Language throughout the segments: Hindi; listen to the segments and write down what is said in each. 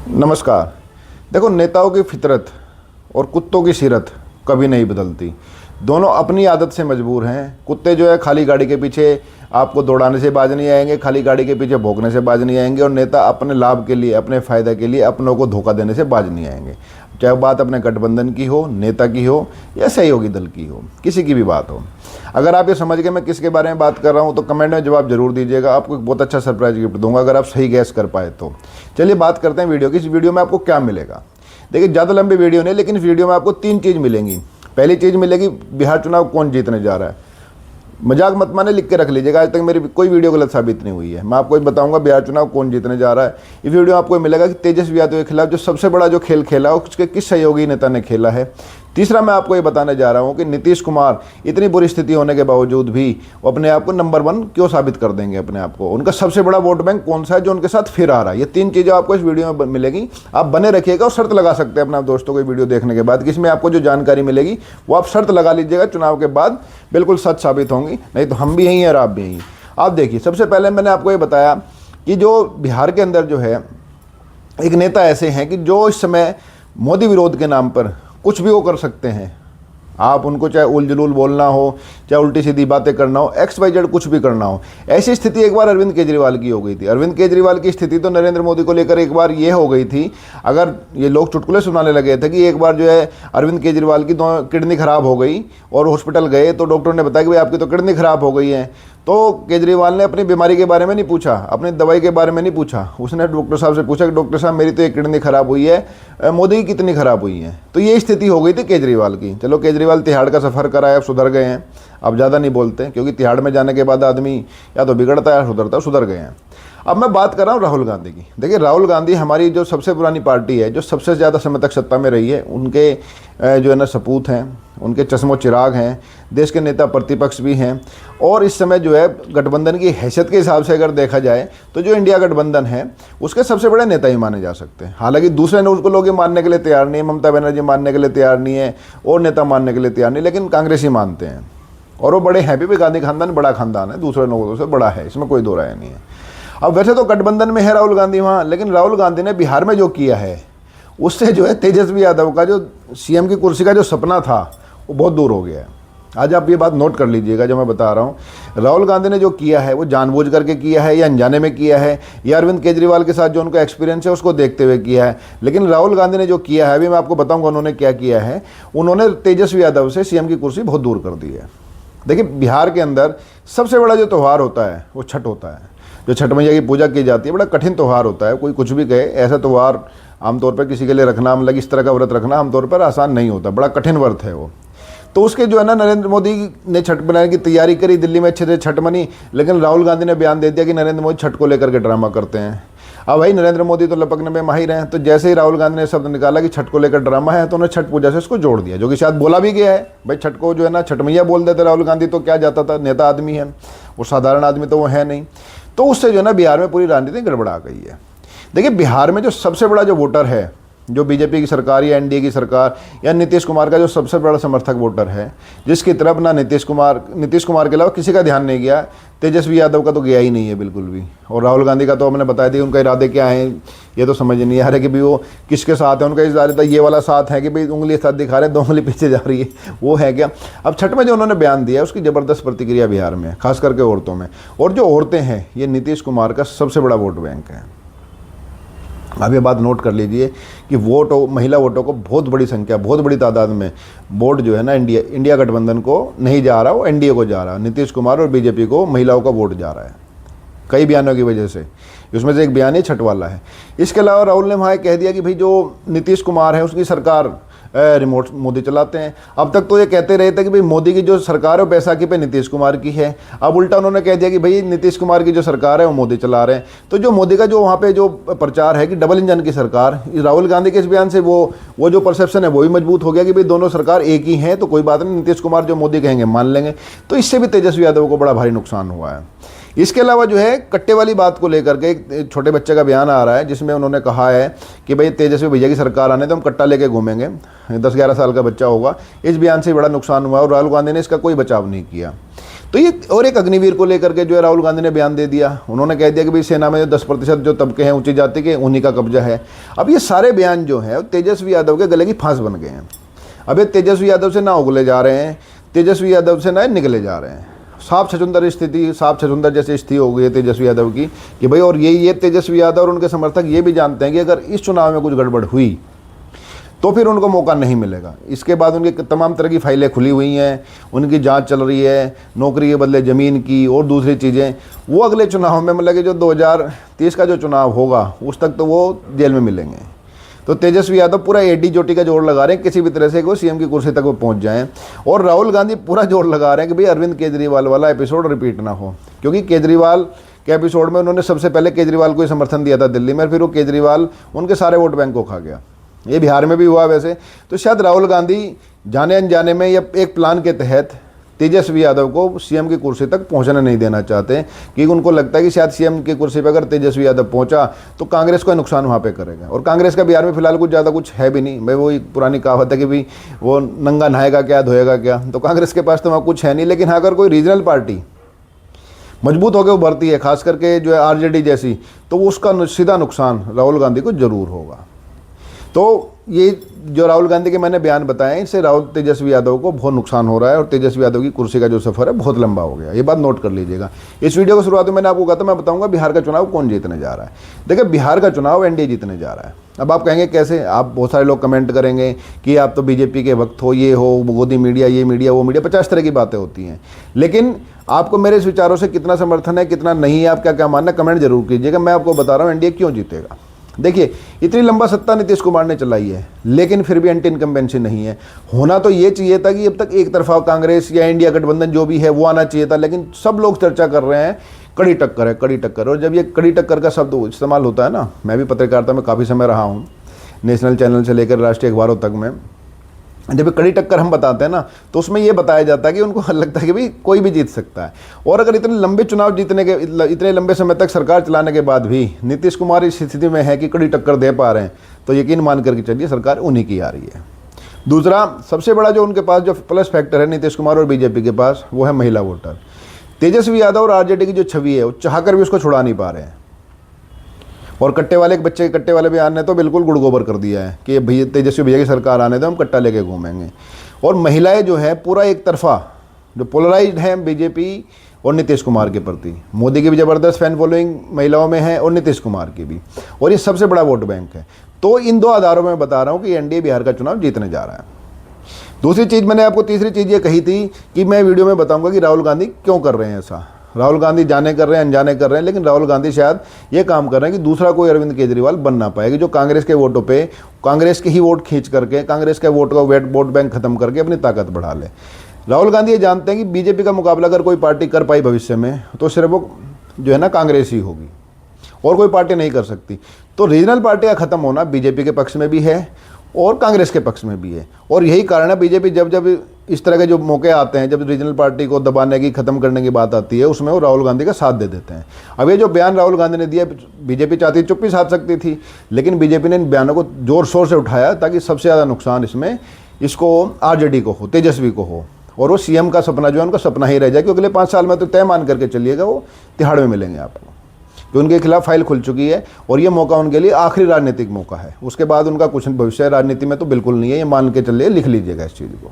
नमस्कार। देखो, नेताओं की फितरत और कुत्तों की सीरत कभी नहीं बदलती। दोनों अपनी आदत से मजबूर हैं। कुत्ते जो है खाली गाड़ी के पीछे आपको दौड़ाने से बाज नहीं आएंगे, खाली गाड़ी के पीछे भौंकने से बाज नहीं आएंगे, और नेता अपने लाभ के लिए, अपने फ़ायदे के लिए अपनों को धोखा देने से बाज नहीं आएंगे। चाहे बात अपने गठबंधन की हो, नेता की हो या सहयोगी दल की हो, किसी की भी बात हो। अगर आप ये समझ गए मैं किसके बारे में बात कर रहा हूँ तो कमेंट में जवाब जरूर दीजिएगा। आपको एक बहुत अच्छा सरप्राइज गिफ्ट दूंगा अगर आप सही गैस कर पाए तो। चलिए बात करते हैं वीडियो की। इस वीडियो में आपको क्या मिलेगा। देखिए, ज़्यादा लंबी वीडियो नहीं, लेकिन इस वीडियो में आपको 3 चीज़ मिलेंगी। पहली चीज़ मिलेगी, बिहार चुनाव कौन जीतने जा रहा है। मजाक मत माने, लिख के रख लीजिएगा। आज तक मेरी कोई वीडियो गलत साबित नहीं हुई है। मैं आपको बताऊंगा बिहार चुनाव कौन जीतने जा रहा है। इस वीडियो में आपको मिलेगा कि तेजस्वी यादव के खिलाफ जो सबसे बड़ा जो खेल खेला उसके किस सहयोगी नेता ने खेला है। तीसरा, मैं आपको ये बताने जा रहा हूँ कि नीतीश कुमार इतनी बुरी स्थिति होने के बावजूद भी वो अपने आप को नंबर 1 क्यों साबित कर देंगे अपने आप को। उनका सबसे बड़ा वोट बैंक कौन सा है जो उनके साथ फिर आ रहा है। ये 3 चीज़ें आपको इस वीडियो में मिलेगी। आप बने रखिएगा और शर्त लगा सकते हैं अपने दोस्तों को वीडियो देखने के बाद कि इसमें आपको जो जानकारी मिलेगी वो आप शर्त लगा लीजिएगा, चुनाव के बाद बिल्कुल सच साबित होंगी। नहीं तो हम भी यहीं और आप भी यहीं। आप देखिए, सबसे पहले मैंने आपको ये बताया कि जो बिहार के अंदर जो है एक नेता ऐसे हैं कि जो इस समय मोदी विरोध के नाम पर कुछ भी वो कर सकते हैं। आप उनको चाहे उल जुलूल बोलना हो, चाहे उल्टी सीधी बातें करना हो, XYZ कुछ भी करना हो। ऐसी स्थिति एक बार अरविंद केजरीवाल की हो गई थी। अरविंद केजरीवाल की स्थिति तो नरेंद्र मोदी को लेकर एक बार ये हो गई थी। अगर ये लोग चुटकुले सुनाने लगे थे कि एक बार जो है अरविंद केजरीवाल की 2 किडनी खराब हो गई और हॉस्पिटल गए तो डॉक्टर ने बताया कि भाई आपकी तो किडनी खराब हो गई है। तो केजरीवाल ने अपनी बीमारी के बारे में नहीं पूछा, अपनी दवाई के बारे में नहीं पूछा। उसने डॉक्टर साहब से पूछा कि डॉक्टर साहब मेरी तो एक किडनी खराब हुई है, मोदी की कितनी खराब हुई है। तो ये स्थिति हो गई थी केजरीवाल की। चलो, केजरीवाल तिहाड़ का सफ़र कराया, अब सुधर गए हैं। अब ज़्यादा नहीं बोलते क्योंकि तिहाड़ में जाने के बाद आदमी या तो बिगड़ता है या सुधरता है। सुधर गए हैं। अब मैं बात कर रहा हूँ राहुल गांधी की। देखिए, राहुल गांधी हमारी जो सबसे पुरानी पार्टी है, जो सबसे ज़्यादा समय तक सत्ता में रही है, उनके जो है ना सपूत हैं, उनके चश्मो चिराग हैं, देश के नेता प्रतिपक्ष भी हैं। और इस समय जो है गठबंधन की हैसियत के हिसाब से अगर देखा जाए तो जो इंडिया गठबंधन है उसके सबसे बड़े नेता ही माने जा सकते हैं। हालांकि दूसरे ने उसको लोग ये मानने के लिए तैयार नहीं है, ममता बनर्जी मानने के लिए तैयार नहीं है और नेता मानने के लिए तैयार नहीं, लेकिन कांग्रेस ही मानते हैं। और वो बड़े हैं भी। गांधी खानदान बड़ा खानदान है, दूसरे लोगों से बड़ा है, इसमें कोई दो राय नहीं है। अब वैसे तो गठबंधन में है राहुल गांधी वहाँ, लेकिन राहुल गांधी ने बिहार में जो किया है उससे जो है तेजस्वी यादव का जो CM की कुर्सी का जो सपना था वो बहुत दूर हो गया है। आज आप ये बात नोट कर लीजिएगा जो मैं बता रहा हूँ। राहुल गांधी ने जो किया है वो जानबूझ करके किया है या अनजाने में किया है या अरविंद केजरीवाल के साथ जो उनका एक्सपीरियंस है उसको देखते हुए किया है। लेकिन राहुल गांधी ने जो किया है, अभी मैं आपको बताऊँगा उन्होंने क्या किया है। उन्होंने तेजस्वी यादव से CM की कुर्सी बहुत दूर कर दी है। देखिए, बिहार के अंदर सबसे बड़ा जो त्यौहार होता है वो छठ होता है। जो छठ मैया की पूजा की जाती है, बड़ा कठिन त्यौहार होता है। कोई कुछ भी कहे, ऐसा त्यौहार आमतौर पर किसी के लिए रखना, मतलब इस तरह का व्रत रखना आमतौर पर आसान नहीं होता, बड़ा कठिन व्रत है वो। तो उसके जो है ना नरेंद्र मोदी ने छठ बनाने की तैयारी करी, दिल्ली में अच्छे से छठ मनी, लेकिन राहुल गांधी ने बयान दे दिया कि नरेंद्र मोदी छठ को लेकर के ड्रामा करते हैं। अब भाई नरेंद्र मोदी तो लपकने में माहिर हैं, तो जैसे ही राहुल गांधी ने शब्द निकाला कि छठ को लेकर ड्रामा है तो उन्होंने छठ पूजा से इसको जोड़ दिया, जो कि शायद बोला भी गया है। भाई छठ को जो है ना छठ मैया बोल देते राहुल गांधी तो क्या जाता था, नेता आदमी है वो, साधारण आदमी तो वो है नहीं। तो उससे जो है ना बिहार में पूरी राजनीति गड़बड़ा गई है। देखिए, बिहार में जो सबसे बड़ा जो वोटर है, जो बीजेपी की सरकार या NDA की सरकार या नीतीश कुमार का जो सबसे बड़ा समर्थक वोटर है, जिसकी तरफ ना नीतीश कुमार के अलावा किसी का ध्यान नहीं गया, तेजस्वी यादव का तो गया ही नहीं है बिल्कुल भी। और राहुल गांधी का तो हमने बताया दिया उनका इरादे क्या है, ये तो समझ नहीं आ रहा कि भाई वो किसके साथ है। उनका इरादा ये वाला साथ है कि भाई उंगली साथ दिखा रहे हैं, 2 उंगली पीछे जा रही है, वो है क्या। अब छठ में जो उन्होंने बयान दिया उसकी ज़बरदस्त प्रतिक्रिया बिहार में, खास करके औरतों में। और जो औरतें हैं ये नीतीश कुमार का सबसे बड़ा वोट बैंक है। अब ये बात नोट कर लीजिए कि महिला वोटों को बहुत बड़ी संख्या, बहुत बड़ी तादाद में वोट जो है ना इंडिया गठबंधन को नहीं जा रहा, वो NDA को जा रहा है। नीतीश कुमार और बीजेपी को महिलाओं का वोट जा रहा है कई बयानों की वजह से। उसमें से एक बयान ही छठ वाला है। इसके अलावा राहुल ने वहाँ कह दिया कि भाई जो नीतीश कुमार है उसकी सरकार रिमोट मोदी चलाते हैं। अब तक तो ये कहते रहे थे कि भाई मोदी की जो सरकार है वो बैसाखी पे नीतीश कुमार की है। अब उल्टा उन्होंने कह दिया कि भाई नीतीश कुमार की जो सरकार है वो मोदी चला रहे हैं। तो जो मोदी का जो वहाँ पे जो प्रचार है कि डबल इंजन की सरकार, राहुल गांधी के इस बयान से वो जो परसेप्शन है वो भी मजबूत हो गया कि भाई दोनों सरकार एक ही है, तो कोई बात नहीं, नीतीश कुमार जो मोदी कहेंगे मान लेंगे। तो इससे भी तेजस्वी यादव को बड़ा भारी नुकसान हुआ है। इसके अलावा जो है कट्टे वाली बात को लेकर के एक छोटे बच्चे का बयान आ रहा है जिसमें उन्होंने कहा है कि भाई तेजस्वी भैया की सरकार आने तो हम कट्टा लेके घूमेंगे। 10-11 साल का बच्चा होगा। इस बयान से बड़ा नुकसान हुआ और राहुल गांधी ने इसका कोई बचाव नहीं किया। तो ये और एक अग्निवीर को लेकर के जो है राहुल गांधी ने बयान दे दिया। उन्होंने कह दिया कि भाई सेना में 10% जो तबके हैं ऊंची जाति के, उन्हीं का कब्जा है। अब ये सारे बयान जो है तेजस्वी यादव के गले की फांस बन गए हैं। अब ये तेजस्वी यादव से ना उगले जा रहे हैं, तेजस्वी यादव से ना निकले जा रहे हैं। साफ छछूंदर स्थिति, साफ छछूंदर जैसी स्थिति हो गई है तेजस्वी यादव की कि भाई, और ये तेजस्वी यादव और उनके समर्थक ये भी जानते हैं कि अगर इस चुनाव में कुछ गड़बड़ हुई तो फिर उनको मौका नहीं मिलेगा। इसके बाद उनकी तमाम तरह की फाइलें खुली हुई हैं, उनकी जांच चल रही है, नौकरी के बदले ज़मीन की और दूसरी चीज़ें। वो अगले चुनाव में मतलब कि जो 2030 का जो चुनाव होगा उस तक तो वो जेल में मिलेंगे। तो तेजस्वी यादव पूरा एडी जोटी का जोर लगा रहे हैं किसी भी तरह से वो सीएम की कुर्सी तक वो पहुंच जाएं। और राहुल गांधी पूरा जोर लगा रहे हैं कि भाई अरविंद केजरीवाल वाला एपिसोड रिपीट ना हो, क्योंकि केजरीवाल के एपिसोड में उन्होंने सबसे पहले केजरीवाल को ही समर्थन दिया था दिल्ली में, फिर वो केजरीवाल उनके सारे वोट बैंक को खा गया। ये बिहार में भी हुआ वैसे। तो शायद राहुल गांधी जाने अनजाने में या एक प्लान के तहत तेजस्वी यादव को सीएम की कुर्सी तक पहुंचने नहीं देना चाहते, कि उनको लगता है कि शायद सीएम की कुर्सी पर अगर तेजस्वी यादव पहुंचा तो कांग्रेस का नुकसान वहां पे करेगा। और कांग्रेस का बिहार में फिलहाल कुछ ज़्यादा कुछ है भी नहीं। भाई वो पुरानी कहावत है कि भाई वो नंगा नहाएगा क्या धोएगा क्या, तो कांग्रेस के पास तो वहाँ कुछ है नहीं। लेकिन हाँ, अगर कोई रीजनल पार्टी मजबूत होकर उभरती है, खास करके जो है आरजेडी जैसी, तो उसका सीधा नुकसान राहुल गांधी को जरूर होगा। तो ये जो राहुल गांधी के मैंने बयान बताए, इससे राहुल तेजस्वी यादव को बहुत नुकसान हो रहा है और तेजस्वी यादव की कुर्सी का जो सफर है बहुत लंबा हो गया। ये बात नोट कर लीजिएगा। इस वीडियो की शुरुआत में मैंने आपको कहा था मैं बताऊंगा बिहार का चुनाव कौन जीतने जा रहा है। देखिए, बिहार का चुनाव एनडीए जीतने जा रहा है। अब आप कहेंगे कैसे? आप बहुत सारे लोग कमेंट करेंगे कि आप तो बीजेपी के वक्त हो, ये हो, गोदी मीडिया, ये मीडिया, वो मीडिया, 50 तरह की बातें होती हैं। लेकिन आपको मेरे इस विचारों से कितना समर्थन है, कितना नहीं है, आप क्या क्या मानना, कमेंट जरूर कीजिएगा। मैं आपको बता रहा हूँ एनडीए क्यों जीतेगा। देखिए, इतनी लंबा सत्ता नीतीश कुमार ने चलाई है, लेकिन फिर भी एंटी इनकम्बेंसी नहीं है। होना तो ये चाहिए था कि अब तक एक तरफा कांग्रेस या इंडिया गठबंधन जो भी है वो आना चाहिए था, लेकिन सब लोग चर्चा कर रहे हैं कड़ी टक्कर है, कड़ी टक्कर। और जब ये कड़ी टक्कर का शब्द इस्तेमाल होता है ना, मैं भी पत्रकारिता में काफ़ी समय रहा हूँ, नेशनल चैनल से लेकर राष्ट्रीय अखबारों तक में, जब कड़ी टक्कर हम बताते हैं ना, तो उसमें ये बताया जाता है कि उनको लगता है कि भाई कोई भी जीत सकता है। और अगर इतने लंबे चुनाव जीतने के, इतने लंबे समय तक सरकार चलाने के बाद भी नीतीश कुमार इस स्थिति में है कि कड़ी टक्कर दे पा रहे हैं, तो यकीन मान करके चलिए सरकार उन्हीं की आ रही है। दूसरा सबसे बड़ा जो उनके पास जो प्लस फैक्टर है नीतीश कुमार और बीजेपी के पास, वो है महिला वोटर। तेजस्वी यादव और आरजेडी की जो छवि है वो चाहकर भी उसको छुड़ा नहीं पा रहे हैं। और कट्टे वाले एक बच्चे के कट्टे वाले बयान ने तो बिल्कुल गुड़ गोबर कर दिया है कि भैया तेजस्वी भैया की सरकार आने दो, हम कट्टा लेके घूमेंगे। और महिलाएं जो है पूरा एक तरफा जो पोलराइज्ड है बीजेपी और नीतीश कुमार के प्रति। मोदी की भी ज़बरदस्त फैन फॉलोइंग महिलाओं में है और नीतीश कुमार की भी, और ये सबसे बड़ा वोट बैंक है। तो इन दो आधारों में बता रहा हूँ कि एनडीए बिहार का चुनाव जीतने जा रहा है। दूसरी चीज़ मैंने आपको, तीसरी चीज़ ये कही थी कि मैं वीडियो में बताऊँगा कि राहुल गांधी क्यों कर रहे हैं ऐसा। राहुल गांधी जाने कर रहे हैं, अनजाने कर रहे हैं, लेकिन राहुल गांधी शायद ये काम कर रहे हैं कि दूसरा कोई अरविंद केजरीवाल बन ना पाए, कि जो कांग्रेस के वोटों पे कांग्रेस के ही वोट खींच करके, कांग्रेस के वोट का वोट बैंक खत्म करके अपनी ताकत बढ़ा ले। राहुल गांधी ये जानते हैं कि बीजेपी का मुकाबला अगर कोई पार्टी कर पाई भविष्य में, तो सिर्फ वो जो है ना कांग्रेस ही होगी और कोई पार्टी नहीं कर सकती। तो रीजनल पार्टी का खत्म होना बीजेपी के पक्ष में भी है और कांग्रेस के पक्ष में भी है। और यही कारण है बीजेपी जब जब इस तरह के जो मौके आते हैं, जब रीजनल पार्टी को दबाने की, खत्म करने की बात आती है, उसमें वो राहुल गांधी का साथ दे देते हैं। अब ये जो बयान राहुल गांधी ने दिया, बीजेपी चाहती चुप्पी साध सकती थी, लेकिन बीजेपी ने इन बयानों को जोर शोर से उठाया ताकि सबसे ज़्यादा नुकसान इसमें इसको आरजेडी को हो, तेजस्वी को हो, और वो सीएम का सपना जो है उनका सपना ही रह जाए। क्योंकि अगले 5 साल में तो तय मान करके चलिएगा वो तिहाड़ में मिलेंगे आपको, कि उनके खिलाफ फाइल खुल चुकी है और ये मौका उनके लिए आखिरी राजनीतिक मौका है। उसके बाद उनका कुछ भविष्य राजनीति में तो बिल्कुल नहीं है, ये मान के चलिए, लिख लीजिएगा इस चीज़ को।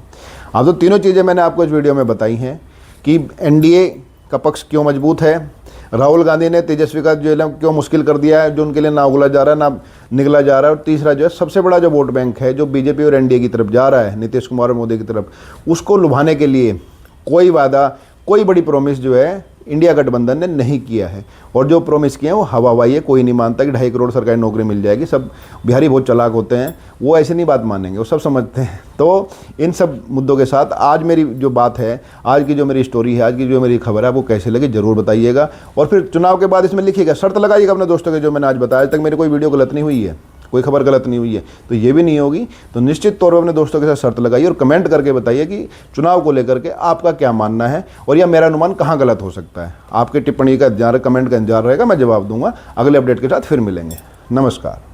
अब तो तीनों चीज़ें मैंने आपको इस वीडियो में बताई हैं कि एनडीए का पक्ष क्यों मजबूत है, राहुल गांधी ने तेजस्वी का जो है क्यों मुश्किल कर दिया है, जो उनके लिए ना उगला जा रहा है ना निगला जा रहा है, और तीसरा जो है सबसे बड़ा जो वोट बैंक है जो बीजेपी और एनडीए की तरफ जा रहा है, नीतीश कुमार और मोदी की तरफ, उसको लुभाने के लिए कोई वादा, कोई बड़ी प्रॉमिस जो है इंडिया गठबंधन ने नहीं किया है। और जो प्रॉमिस किए हैं वो हवाई है। कोई नहीं मानता कि 2.5 करोड़ सरकारी नौकरी मिल जाएगी। सब बिहारी बहुत चालाक होते हैं, वो ऐसे नहीं बात मानेंगे, वो सब समझते हैं। तो इन सब मुद्दों के साथ आज मेरी जो बात है, आज की जो मेरी स्टोरी है, आज की जो मेरी खबर है, वो कैसे लगी ज़रूर बताइएगा। और फिर चुनाव के बाद इसमें लिखिएगा, शर्त लगाइएगा अपने दोस्तों के, जो मैंने आज बताया, आज तक मेरी कोई वीडियो गलत नहीं हुई है, कोई खबर गलत नहीं हुई है, तो ये भी नहीं होगी। तो निश्चित तौर पर अपने दोस्तों के साथ शर्त लगाइए और कमेंट करके बताइए कि चुनाव को लेकर के आपका क्या मानना है और यह मेरा अनुमान कहाँ गलत हो सकता है। आपकी टिप्पणी का इंतजार, कमेंट का इंतजार रहेगा, मैं जवाब दूंगा। अगले अपडेट के साथ फिर मिलेंगे। नमस्कार।